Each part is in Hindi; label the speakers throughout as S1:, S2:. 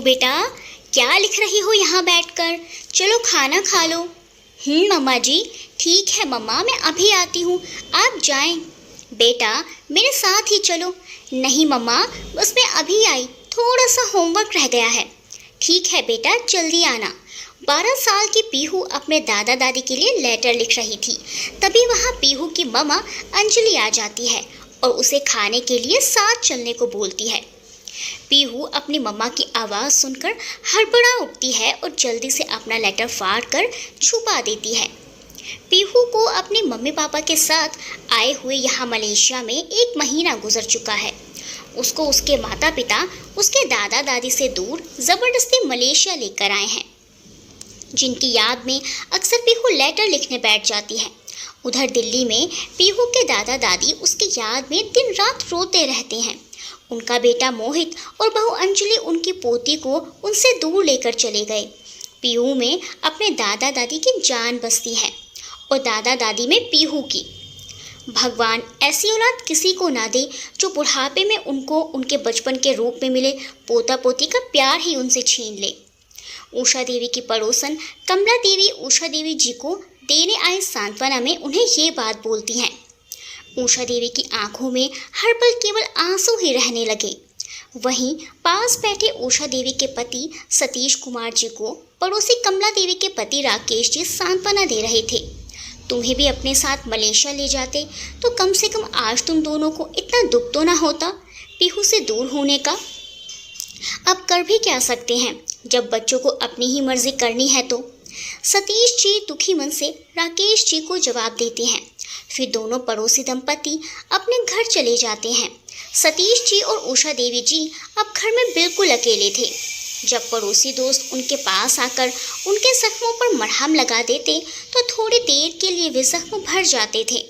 S1: बेटा, क्या लिख रही हो यहाँ बैठकर? चलो खाना खा लो। मम्मा जी, ठीक है मम्मा, मैं अभी आती हूँ, आप जाएं। बेटा, मेरे साथ ही चलो। नहीं मम्मा, बस मैं अभी आई, थोड़ा सा होमवर्क रह गया है। ठीक है बेटा, जल्दी आना। 12 साल की पीहू अपने दादा दादी के लिए लेटर लिख रही थी। तभी वहाँ पीहू की मम्मा अंजलि आ जाती है और उसे खाने के लिए साथ चलने को बोलती है। पीहू अपनी मम्मा की आवाज़ सुनकर हड़बड़ा उठती है और जल्दी से अपना लेटर फाड़ कर छुपा देती है। पीहू को अपने मम्मी पापा के साथ आए हुए यहाँ मलेशिया में 1 महीना गुजर चुका है। उसको उसके माता पिता उसके दादा दादी से दूर ज़बरदस्ती मलेशिया लेकर आए हैं, जिनकी याद में अक्सर पीहू लेटर लिखने बैठ जाती है। उधर दिल्ली में पीहू के दादा दादी उसकी याद में दिन रात रोते रहते हैं। उनका बेटा मोहित और बहू अंजलि उनकी पोती को उनसे दूर लेकर चले गए। पीहू में अपने दादा दादी की जान बसती है और दादा दादी में पीहू की। भगवान ऐसी औलाद किसी को ना दे जो बुढ़ापे में उनको उनके बचपन के रूप में मिले पोता पोती का प्यार ही उनसे छीन ले। उषा देवी की पड़ोसन कमला देवी उषा देवी जी को देने आए सांत्वना में उन्हें ये बात बोलती हैं। उषा देवी की आंखों में हर पल केवल आंसू ही रहने लगे। वहीं पास बैठे उषा देवी के पति सतीश कुमार जी को पड़ोसी कमला देवी के पति राकेश जी सांत्वना दे रहे थे। तुम्हें भी अपने साथ मलेशिया ले जाते तो कम से कम आज तुम दोनों को इतना दुख तो ना होता पीहू से दूर होने का। अब कर भी क्या सकते हैं जब बच्चों को अपनी ही मर्जी करनी है तो। सतीश जी दुखी मन से राकेश जी को जवाब देते हैं। फिर दोनों पड़ोसी दंपति अपने घर चले जाते हैं। सतीश जी और उषा देवी जी अब घर में बिल्कुल अकेले थे। जब पड़ोसी दोस्त उनके पास आकर उनके जख्मों पर मरहम लगा देते तो थोड़ी देर के लिए वे जख्म भर जाते थे।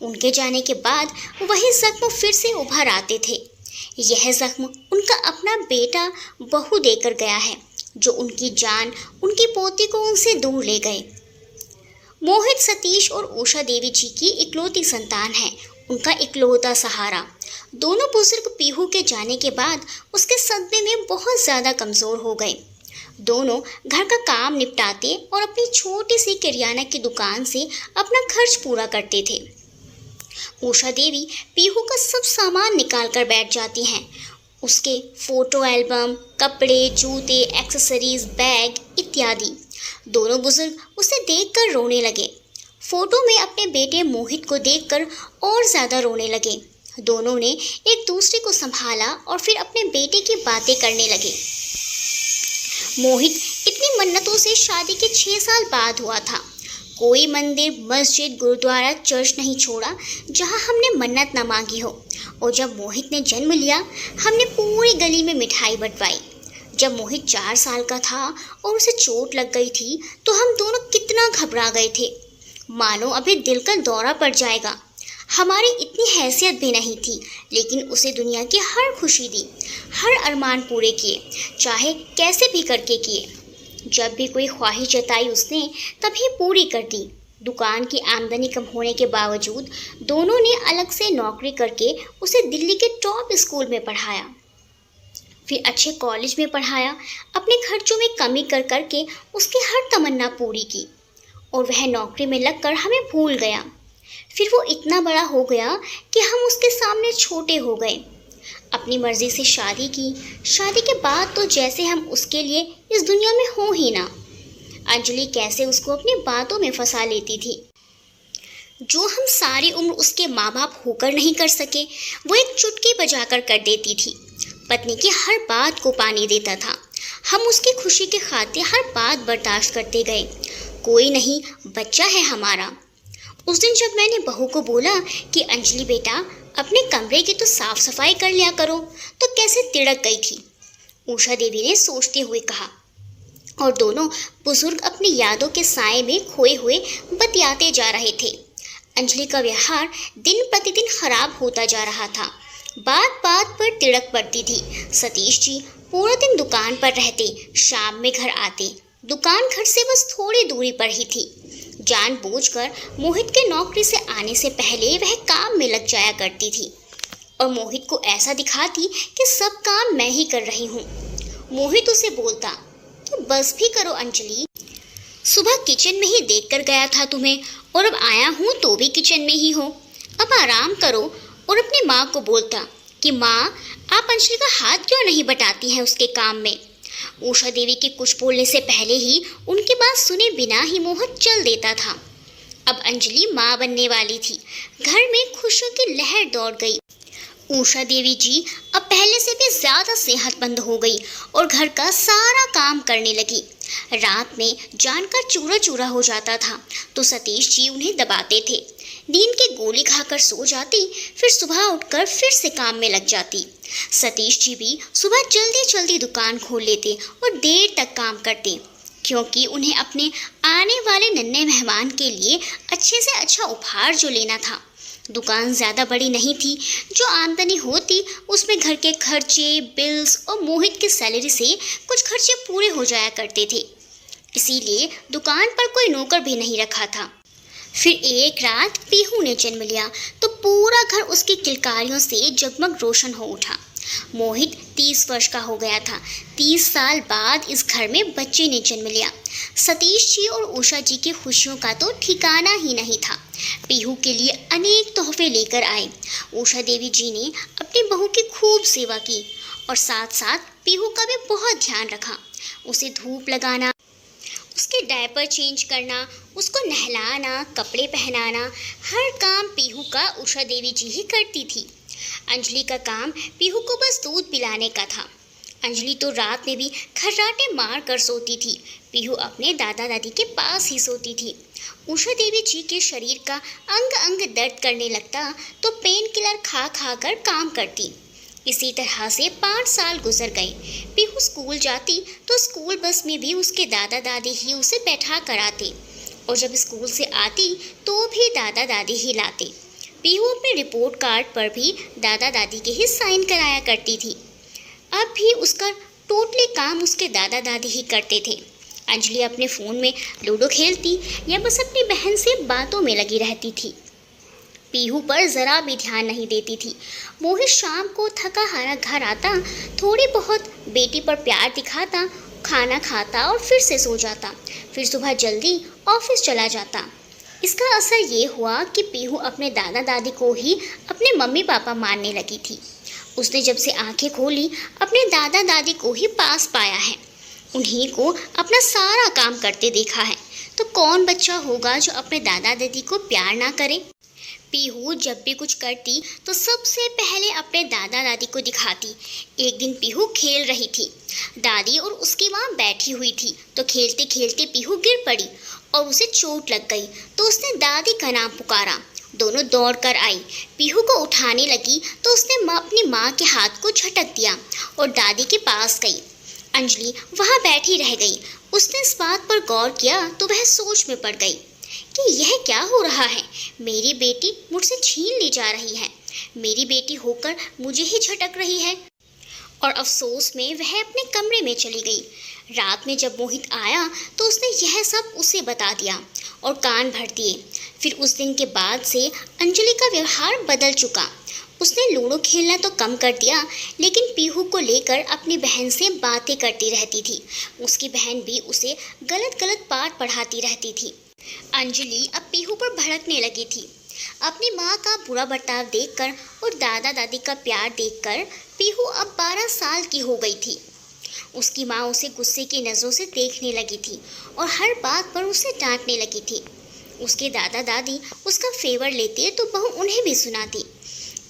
S1: उनके जाने के बाद वही जख्म फिर से उभर आते थे। यह जख्म उनका अपना बेटा बहू देकर गया है, जो उनकी जान उनकी पोती को उनसे दूर ले गए। मोहित सतीश और उषा देवी जी की इकलौती संतान है, उनका इकलौता सहारा। दोनों बुजुर्ग पीहू के जाने के बाद उसके सदमे में बहुत ज़्यादा कमज़ोर हो गए। दोनों घर का काम निपटाते और अपनी छोटी सी किराना की दुकान से अपना खर्च पूरा करते थे। उषा देवी पीहू का सब सामान निकाल कर बैठ जाती हैं। उसके फ़ोटो एल्बम, कपड़े, जूते, एक्सेसरीज, बैग इत्यादि। दोनों बुजुर्ग उसे देखकर रोने लगे। फ़ोटो में अपने बेटे मोहित को देखकर और ज़्यादा रोने लगे। दोनों ने एक दूसरे को संभाला और फिर अपने बेटे की बातें करने लगे। मोहित इतनी मन्नतों से शादी के 6 साल बाद हुआ था। कोई मंदिर, मस्जिद, गुरुद्वारा, चर्च नहीं छोड़ा जहां हमने मन्नत न मांगी हो। और जब मोहित ने जन्म लिया, हमने पूरी गली में मिठाई बंटवाई। जब मोहित 4 साल का था और उसे चोट लग गई थी तो हम दोनों कितना घबरा गए थे, मानो अभी दिल का दौरा पड़ जाएगा। हमारी इतनी हैसियत भी नहीं थी, लेकिन उसे दुनिया की हर खुशी दी, हर अरमान पूरे किए, चाहे कैसे भी करके किए। जब भी कोई ख्वाहिश जताई उसने तभी पूरी कर दी। दुकान की आमदनी कम होने के बावजूद दोनों ने अलग से नौकरी करके उसे दिल्ली के टॉप स्कूल में पढ़ाया, फिर अच्छे कॉलेज में पढ़ाया। अपने खर्चों में कमी कर करके उसकी हर तमन्ना पूरी की और वह नौकरी में लगकर हमें भूल गया। फिर वो इतना बड़ा हो गया कि हम उसके सामने छोटे हो गए। अपनी मर्जी से शादी की। शादी के बाद तो जैसे हम उसके लिए इस दुनिया में हो ही ना। अंजलि कैसे उसको अपनी बातों में फंसा लेती थी। जो हम सारी उम्र उसके माँ बाप होकर नहीं कर सके, वो एक चुटकी बजाकर कर देती थी। पत्नी की हर बात को पानी देता था। हम उसकी खुशी के खातिर हर बात बर्दाश्त करते गए। कोई नहीं, बच्चा है हमारा। उस दिन जब मैंने बहू को बोला कि अंजलि बेटा, अपने कमरे की तो साफ सफाई कर लिया करो, तो कैसे तिड़क गई थी। उषा देवी ने सोचते हुए कहा। और दोनों बुजुर्ग अपनी यादों के साए में खोए हुए बतियाते जा रहे थे। अंजलि का व्यवहार दिन प्रतिदिन खराब होता जा रहा था। बात बात पर तिड़क पड़ती थी। सतीश जी पूरा दिन दुकान पर रहते, शाम में घर आते। दुकान घर से बस थोड़ी दूरी पर ही थी। जानबूझकर मोहित के नौकरी से आने से पहले वह काम में लग जाया करती थी और मोहित को ऐसा दिखाती कि सब काम मैं ही कर रही हूँ। मोहित उसे बोलता। तो बस भी करो अंजलि, सुबह किचन में ही देखकर गया था तुम्हें और अब आया हूँ तो भी किचन में ही हो। अब आराम करो। और अपनी माँ को बोलता कि माँ, आप अंजलि का हाथ क्यों नहीं बटाती हैं उसके काम में। उषा देवी के कुछ बोलने से पहले ही उनकी बात सुने बिना ही मोहित चल देता था। अब अंजलि माँ बनने वाली थी। घर में खुशियों की लहर दौड़ गई। उषा देवी जी अब पहले से भी ज्यादा सेहतमंद हो गई और घर का सारा काम करने लगी। रात में जानकर चूरा चूरा हो जाता था तो सतीश जी उन्हें दबाते थे। नींद की गोली खाकर सो जाती, फिर सुबह उठकर फिर से काम में लग जाती। सतीश जी भी सुबह जल्दी जल्दी दुकान खोल लेते और देर तक काम करते, क्योंकि उन्हें अपने आने वाले नन्हे मेहमान के लिए अच्छे से अच्छा उपहार जो लेना था। दुकान ज़्यादा बड़ी नहीं थी, जो आमदनी होती उसमें घर के खर्चे, बिल्स और मोहित की सैलरी से कुछ खर्चे पूरे हो जाया करते थे। इसीलिए दुकान पर कोई नौकर भी नहीं रखा था। फिर एक रात पीहू ने जन्म लिया तो पूरा घर उसकी किलकारियों से जगमग रोशन हो उठा। मोहित 30 वर्ष का हो गया था। 30 साल बाद इस घर में बच्चे ने जन्म लिया। सतीश जी और उषा जी की खुशियों का तो ठिकाना ही नहीं था। पीहू के लिए अनेक तोहफे लेकर आए। उषा देवी जी ने अपनी बहू की खूब सेवा की और साथ साथ पीहू का भी बहुत ध्यान रखा। उसे धूप लगाना, उसके डायपर चेंज करना, उसको नहलाना, कपड़े पहनाना, हर काम पीहू का उषा देवी जी ही करती थी। अंजलि का काम पीहू को बस दूध पिलाने का था। अंजलि तो रात में भी खर्राटे मार कर सोती थी। पीहू अपने दादा दादी के पास ही सोती थी। उषा देवी जी के शरीर का अंग अंग दर्द करने लगता तो पेन किलर खा खा कर काम करती। इसी तरह से 5 साल गुजर गए। पीहू स्कूल जाती तो स्कूल बस में भी उसके दादा दादी ही उसे बैठा कर आते और जब स्कूल से आती तो भी दादा दादी ही लाते। पीहू अपने रिपोर्ट कार्ड पर भी दादा दादी के ही साइन कराया करती थी। अब भी उसका टोटली काम उसके दादा दादी ही करते थे। अंजलि अपने फ़ोन में लूडो खेलती या बस अपनी बहन से बातों में लगी रहती थी। पीहू पर ज़रा भी ध्यान नहीं देती थी। मोहित शाम को थका हारा घर आता, थोड़ी बहुत बेटी पर प्यार दिखाता, खाना खाता और फिर से सो जाता। फिर सुबह जल्दी ऑफिस चला जाता। इसका असर ये हुआ कि पीहू अपने दादा दादी को ही अपने मम्मी पापा मानने लगी थी। उसने जब से आंखें खोली अपने दादा दादी को ही पास पाया है, उन्हीं को अपना सारा काम करते देखा है। तो कौन बच्चा होगा जो अपने दादा दादी को प्यार ना करे। पीहू जब भी कुछ करती तो सबसे पहले अपने दादा दादी को दिखाती। एक दिन पीहू खेल रही थी, दादी और उसकी माँ बैठी हुई थी तो खेलते खेलते पीहू गिर पड़ी और उसे चोट लग गई तो उसने दादी का नाम पुकारा। दोनों दौड़ कर आई, पीहू को उठाने लगी तो उसने अपनी माँ के हाथ को झटक दिया और दादी के पास गई। अंजलि वहाँ बैठी रह गई। उसने इस बात पर गौर किया तो वह सोच में पड़ गई कि यह क्या हो रहा है। मेरी बेटी मुझसे छीन ली जा रही है, मेरी बेटी होकर मुझे ही झटक रही है। और अफसोस में वह अपने कमरे में चली गई। रात में जब मोहित आया तो उसने यह सब उसे बता दिया और कान भर दिए। फिर उस दिन के बाद से अंजलि का व्यवहार बदल चुका। उसने लूडो खेलना तो कम कर दिया, लेकिन पीहू को लेकर अपनी बहन से बातें करती रहती थी। उसकी बहन भी उसे गलत गलत पाठ पढ़ाती रहती थी। अंजलि अब पीहू पर भड़कने लगी थी। अपनी माँ का बुरा बर्ताव देखकर और दादा दादी का प्यार देखकर पीहू अब 12 साल की हो गई थी। उसकी माँ उसे गुस्से की नज़रों से देखने लगी थी और हर बात पर उसे डांटने लगी थी। उसके दादा दादी उसका फेवर लेते तो बहू उन्हें भी सुनाती।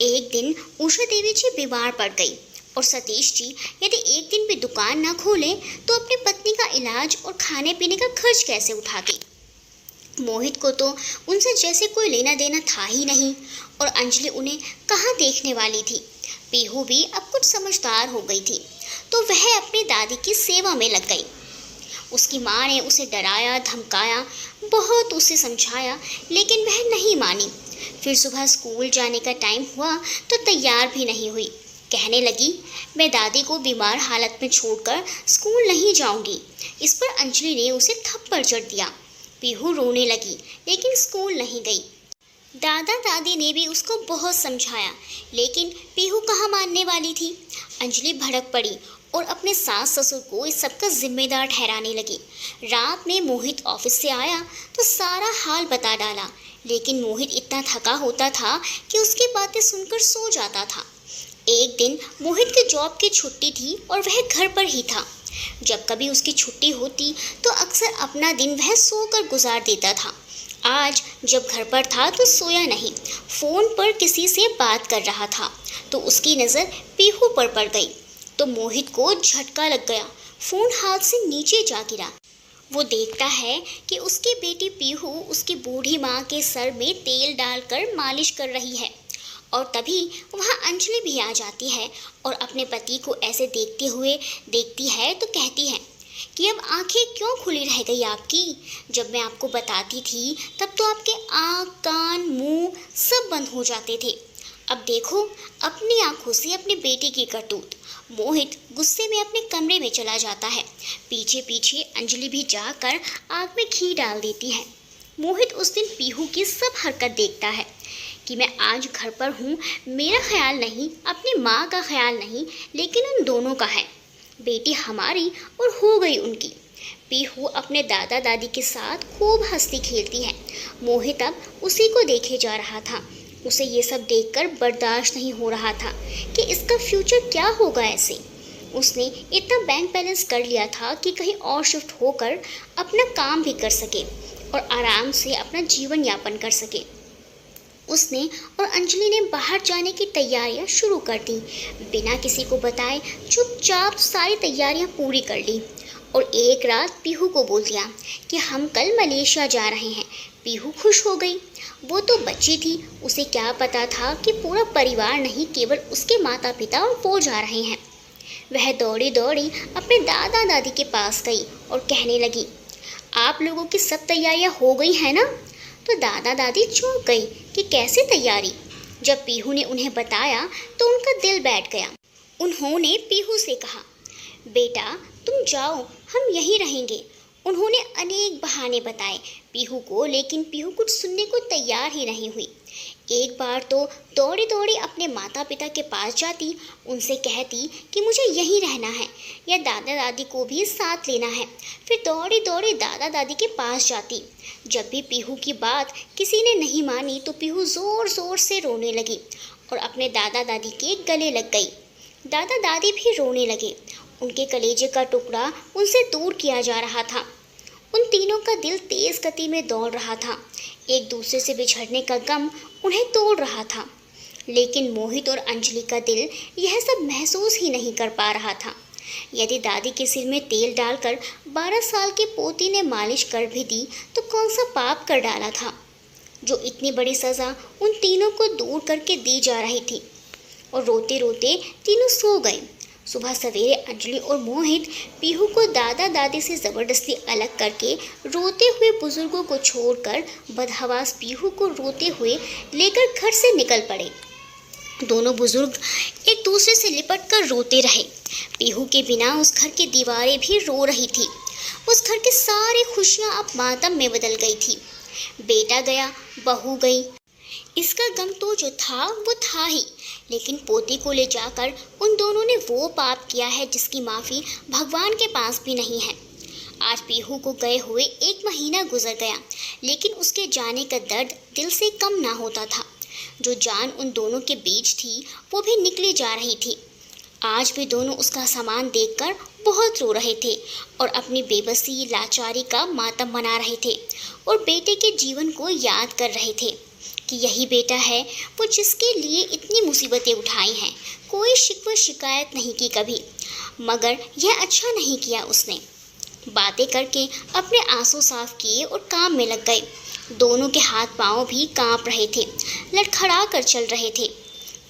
S1: एक दिन उषा देवी जी बीमार पड़ गई और सतीश जी यदि एक दिन भी दुकान ना खोलें तो अपनी पत्नी का इलाज और खाने पीने का खर्च कैसे उठाते। मोहित को तो उनसे जैसे कोई लेना देना था ही नहीं और अंजलि उन्हें कहाँ देखने वाली थी। पीहू भी अब कुछ समझदार हो गई थी तो वह अपनी दादी की सेवा में लग गई। उसकी माँ ने उसे डराया धमकाया, बहुत उसे समझाया, लेकिन वह नहीं मानी। फिर सुबह स्कूल जाने का टाइम हुआ तो तैयार भी नहीं हुई। कहने लगी, मैं दादी को बीमार हालत में छोड़कर स्कूल नहीं जाऊंगी। इस पर अंजलि ने उसे थप्पड़ जड़ दिया। पीहू रोने लगी लेकिन स्कूल नहीं गई। दादा दादी ने भी उसको बहुत समझाया, लेकिन पीहू कहाँ मानने वाली थी। अंजलि भड़क पड़ी और अपने सास ससुर को इस सब का जिम्मेदार ठहराने लगी। रात में मोहित ऑफिस से आया तो सारा हाल बता डाला, लेकिन मोहित इतना थका होता था कि उसकी बातें सुनकर सो जाता था। एक दिन मोहित की जॉब की छुट्टी थी और वह घर पर ही था। जब कभी उसकी छुट्टी होती तो अक्सर अपना दिन वह सोकर गुजार देता था। आज जब घर पर था तो सोया नहीं, फ़ोन पर किसी से बात कर रहा था तो उसकी नज़र पीहू पर पड़ गई तो मोहित को झटका लग गया। फ़ोन हाथ से नीचे जा गिरा। वो देखता है कि उसकी बेटी पीहू उसकी बूढ़ी माँ के सर में तेल डालकर मालिश कर रही है और तभी वहाँ अंजलि भी आ जाती है और अपने पति को ऐसे देखती है तो कहती है कि अब आंखें क्यों खुली रह गई आपकी? जब मैं आपको बताती थी तब तो आपके आँख कान मुंह सब बंद हो जाते थे। अब देखो अपनी आंखों से अपनी बेटी की करतूत। मोहित गुस्से में अपने कमरे में चला जाता है। पीछे पीछे अंजलि भी जाकर आग में घी डाल देती है। मोहित उस दिन पीहू की सब हरकत देखता है कि मैं आज घर पर हूँ, मेरा ख्याल नहीं, अपनी माँ का ख्याल नहीं, लेकिन उन दोनों का है। बेटी हमारी और हो गई उनकी। पीहू अपने दादा दादी के साथ खूब हंसती खेलती है। मोहित अब उसी को देखे जा रहा था। उसे ये सब देखकर बर्दाश्त नहीं हो रहा था कि इसका फ्यूचर क्या होगा ऐसे। उसने इतना बैंक बैलेंस कर लिया था कि कहीं और शिफ्ट होकर अपना काम भी कर सके और आराम से अपना जीवन यापन कर सके। उसने और अंजलि ने बाहर जाने की तैयारियां शुरू कर दी। बिना किसी को बताए चुपचाप सारी तैयारियां पूरी कर ली और एक रात पीहू को बोल दिया कि हम कल मलेशिया जा रहे हैं। पीहू खुश हो गई। वो तो बच्ची थी, उसे क्या पता था कि पूरा परिवार नहीं, केवल उसके माता पिता और वो जा रहे हैं। वह दौड़ी दौड़ी अपने दादा दादी के पास गई और कहने लगी, आप लोगों की सब तैयारियां हो गई हैं ना? तो दादा दादी चौंक गई कि कैसे तैयारी। जब पीहू ने उन्हें बताया तो उनका दिल बैठ गया। उन्होंने पीहू से कहा, बेटा तुम जाओ, हम यहीं रहेंगे। उन्होंने अनेक बहाने बताए पीहू को, लेकिन पीहू कुछ सुनने को तैयार ही नहीं हुई। एक बार तो दौड़ी दौड़ी अपने माता पिता के पास जाती, उनसे कहती कि मुझे यहीं रहना है या दादा दादी को भी साथ लेना है। फिर दौड़ी दौड़ी दादा दादी के पास जाती। जब भी पीहू की बात किसी ने नहीं मानी तो पीहू ज़ोर ज़ोर से रोने लगी और अपने दादा दादी के गले लग गई। दादा दादी भी रोने लगे। उनके कलेजे का टुकड़ा उनसे दूर किया जा रहा था। उन तीनों का दिल तेज गति में दौड़ रहा था। एक दूसरे से बिछड़ने का गम उन्हें तोड़ रहा था, लेकिन मोहित और अंजलि का दिल यह सब महसूस ही नहीं कर पा रहा था। यदि दादी के सिर में तेल डालकर 12 साल की पोती ने मालिश कर भी दी तो कौन सा पाप कर डाला था, जो इतनी बड़ी सज़ा उन तीनों को दूर करके दी जा रही थी। और रोते रोते तीनों सो गए। सुबह सवेरे अंजलि और मोहित पीहू को दादा दादी से ज़बरदस्ती अलग करके रोते हुए बुजुर्गों को छोड़कर बदहवास पीहू को रोते हुए लेकर घर से निकल पड़े। दोनों बुजुर्ग एक दूसरे से लिपट कर रोते रहे। पीहू के बिना उस घर की दीवारें भी रो रही थी। उस घर की सारी खुशियाँ अब मातम में बदल गई थी। बेटा गया, बहू गई, इसका गम तो जो था वो था ही, लेकिन पोती को ले जाकर उन दोनों ने वो पाप किया है जिसकी माफ़ी भगवान के पास भी नहीं है। आज पीहू को गए हुए 1 महीना गुजर गया, लेकिन उसके जाने का दर्द दिल से कम ना होता था। जो जान उन दोनों के बीच थी वो भी निकली जा रही थी। आज भी दोनों उसका सामान देखकर बहुत रो रहे थे और अपनी बेबसी लाचारी का मातम मना रहे थे और बेटे के जीवन को याद कर रहे थे कि यही बेटा है वो जिसके लिए इतनी मुसीबतें उठाई हैं। कोई शिकवा शिकायत नहीं की कभी, मगर यह अच्छा नहीं किया उसने। बातें करके अपने आंसू साफ किए और काम में लग गए। दोनों के हाथ पांव भी कांप रहे थे, लड़खड़ा कर चल रहे थे।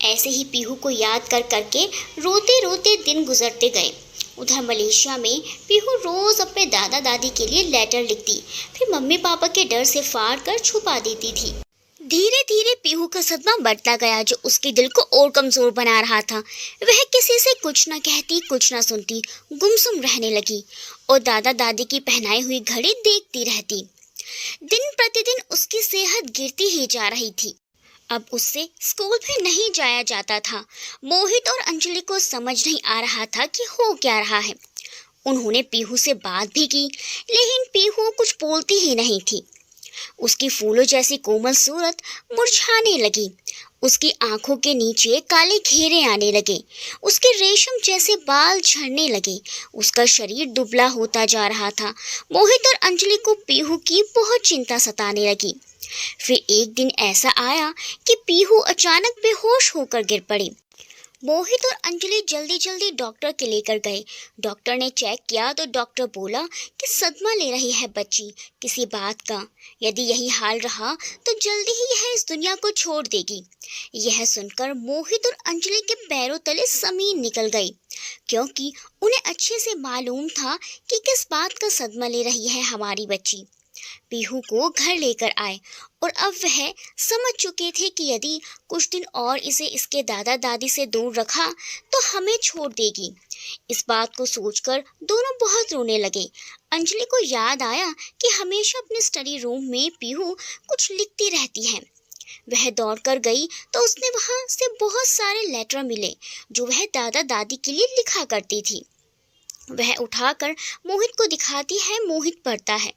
S1: ऐसे ही पीहू को याद कर करके रोते रोते दिन गुजरते गए। उधर मलेशिया में पीहू रोज़ अपने दादा दादी के लिए लेटर लिखती, फिर मम्मी पापा के डर से फाड़ कर छुपा देती थी। धीरे धीरे पीहू का सदमा बढ़ता गया, जो उसके दिल को और कमज़ोर बना रहा था। वह किसी से कुछ न कहती, कुछ न सुनती, गुमसुम रहने लगी और दादा दादी की पहनाई हुई घड़ी देखती रहती। दिन प्रतिदिन उसकी सेहत गिरती ही जा रही थी। अब उससे स्कूल भी नहीं जाया जाता था। मोहित और अंजलि को समझ नहीं आ रहा था कि हो क्या रहा है। उन्होंने पीहू से बात भी की, लेकिन पीहू कुछ बोलती ही नहीं थी। उसकी फूलों जैसी कोमल सूरत मुरझाने लगी। उसकी आंखों के नीचे काले घेरे आने लगे। उसके रेशम जैसे बाल झड़ने लगे। उसका शरीर दुबला होता जा रहा था। मोहित और अंजलि को पीहू की बहुत चिंता सताने लगी। फिर एक दिन ऐसा आया कि पीहू अचानक बेहोश होकर गिर पड़ी। मोहित और अंजलि जल्दी जल्दी डॉक्टर के लेकर गए। डॉक्टर ने चेक किया तो डॉक्टर बोला कि सदमा ले रही है बच्ची किसी बात का। यदि यही हाल रहा तो जल्दी ही यह इस दुनिया को छोड़ देगी। यह सुनकर मोहित और अंजलि के पैरों तले जमीन निकल गई, क्योंकि उन्हें अच्छे से मालूम था कि किस बात का सदमा ले रही है हमारी बच्ची। पीहू को घर लेकर आए और अब वह समझ चुके थे कि यदि कुछ दिन और इसे इसके दादा दादी से दूर रखा तो हमें छोड़ देगी। इस बात को सोचकर दोनों बहुत रोने लगे। अंजलि को याद आया कि हमेशा अपने स्टडी रूम में पीहू कुछ लिखती रहती है। वह दौड़कर गई तो उसने वहां से बहुत सारे लेटर मिले जो वह दादा दादी के लिए लिखा करती थी। वह उठाकर मोहित को दिखाती है। मोहित पढ़ता है,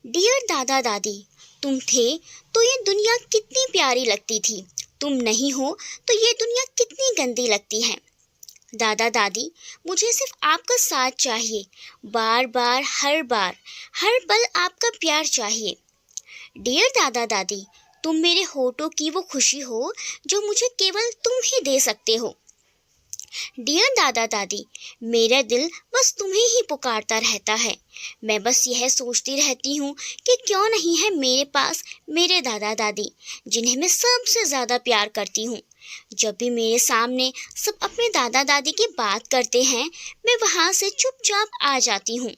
S1: डियर दादा दादी, तुम थे तो ये दुनिया कितनी प्यारी लगती थी। तुम नहीं हो तो ये दुनिया कितनी गंदी लगती है। दादा दादी, मुझे सिर्फ आपका साथ चाहिए। बार बार हर पल आपका प्यार चाहिए। डियर दादा दादी, तुम मेरे होठों की वो खुशी हो जो मुझे केवल तुम ही दे सकते हो। डियर दादा दादी, मेरा दिल बस तुम्हें ही पुकारता रहता है। मैं बस यह सोचती रहती हूँ कि क्यों नहीं है मेरे पास मेरे दादा दादी, जिन्हें मैं सबसे ज़्यादा प्यार करती हूँ। जब भी मेरे सामने सब अपने दादा दादी की बात करते हैं, मैं वहाँ से चुपचाप आ जाती हूँ।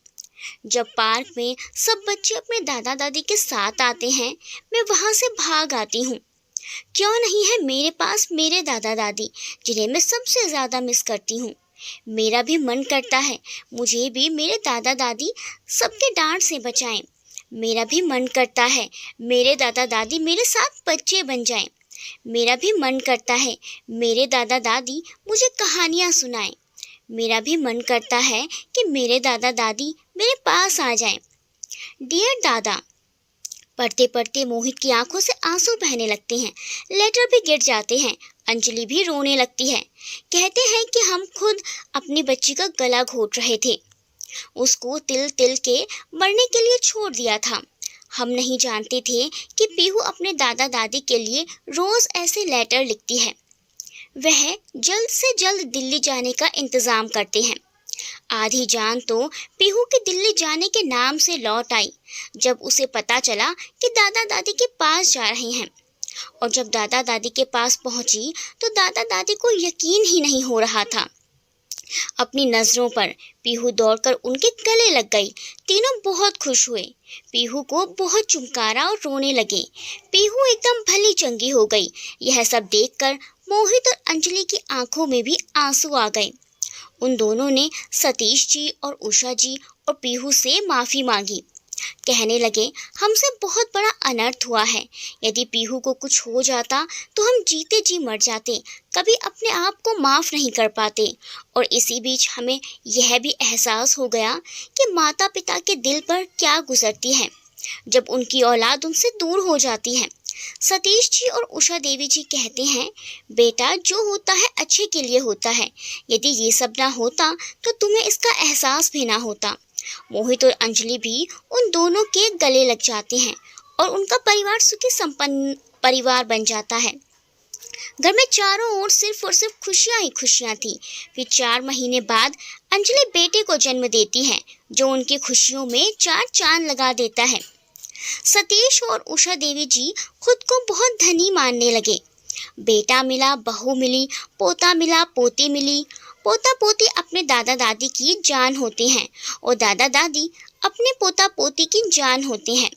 S1: जब पार्क में सब बच्चे अपने दादा दादी के साथ आते हैं, मैं वहाँ से भाग आती हूँ। क्यों नहीं है मेरे पास मेरे दादा दादी, जिन्हें मैं सबसे ज़्यादा मिस करती हूँ। मेरा भी मन करता है मुझे भी मेरे दादा दादी सबके डांट से बचाएं। मेरा भी मन करता है मेरे दादा दादी मेरे साथ बच्चे बन जाएं। मेरा भी मन करता है मेरे दादा दादी मुझे कहानियाँ सुनाएं। मेरा भी मन करता है कि मेरे दादा दादी मेरे पास आ जाएं। डियर दादा, पढ़ते पढ़ते मोहित की आंखों से आंसू बहने लगते हैं। लेटर भी गिर जाते हैं। अंजलि भी रोने लगती है। कहते हैं कि हम खुद अपनी बच्ची का गला घोट रहे थे। उसको तिल तिल के मरने के लिए छोड़ दिया था। हम नहीं जानते थे कि पीहू अपने दादा दादी के लिए रोज़ ऐसे लेटर लिखती है। वह जल्द से जल्द दिल्ली जाने का इंतज़ाम करते हैं। आधी जान तो पीहू के दिल्ली जाने के नाम से लौट आई जब उसे पता चला कि दादा दादी के पास जा रहे हैं। और जब दादा दादी के पास पहुंची तो दादा दादी को यकीन ही नहीं हो रहा था। अपनी नज़रों पर पीहू दौड़कर उनके गले लग गई। तीनों बहुत खुश हुए। पीहू को बहुत चुमकारा और रोने लगे। पीहू एकदम भली चंगी हो गई। यह सब देखकर मोहित और अंजलि की आंखों में भी आंसू आ गए। उन दोनों ने सतीश जी और उषा जी और पीहू से माफ़ी मांगी। कहने लगे, हमसे बहुत बड़ा अनर्थ हुआ है। यदि पीहू को कुछ हो जाता तो हम जीते जी मर जाते, कभी अपने आप को माफ़ नहीं कर पाते। और इसी बीच हमें यह भी एहसास हो गया कि माता पिता के दिल पर क्या गुजरती है जब उनकी औलाद उनसे दूर हो जाती है। सतीश जी और उषा देवी जी कहते हैं, बेटा जो होता है अच्छे के लिए होता है। यदि ये सब ना होता तो तुम्हें इसका एहसास भी ना होता। मोहित और अंजलि भी उन दोनों के गले लग जाते हैं और उनका परिवार सुखी संपन्न परिवार बन जाता है। घर में चारों ओर सिर्फ और सिर्फ खुशियां ही खुशियां थी। फिर 4 महीने बाद अंजलि बेटे को जन्म देती है, जो उनकी खुशियों में 4 चांद लगा देता है। सतीश और उषा देवी जी खुद को बहुत धनी मानने लगे। बेटा मिला, बहू मिली, पोता मिला, पोती मिली। पोता पोती अपने दादा दादी की जान होते हैं और दादा दादी अपने पोता पोती की जान होते हैं।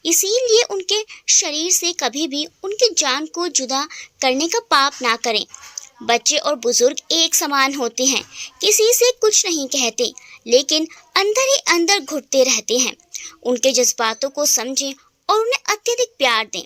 S1: इसीलिए उनके शरीर से कभी भी उनकी जान को जुदा करने का पाप ना करें। बच्चे और बुजुर्ग एक समान होते हैं, किसी से कुछ नहीं कहते, लेकिन अंदर ही अंदर घुटते रहते हैं। उनके जज्बातों को समझें और उन्हें अत्यधिक प्यार दें।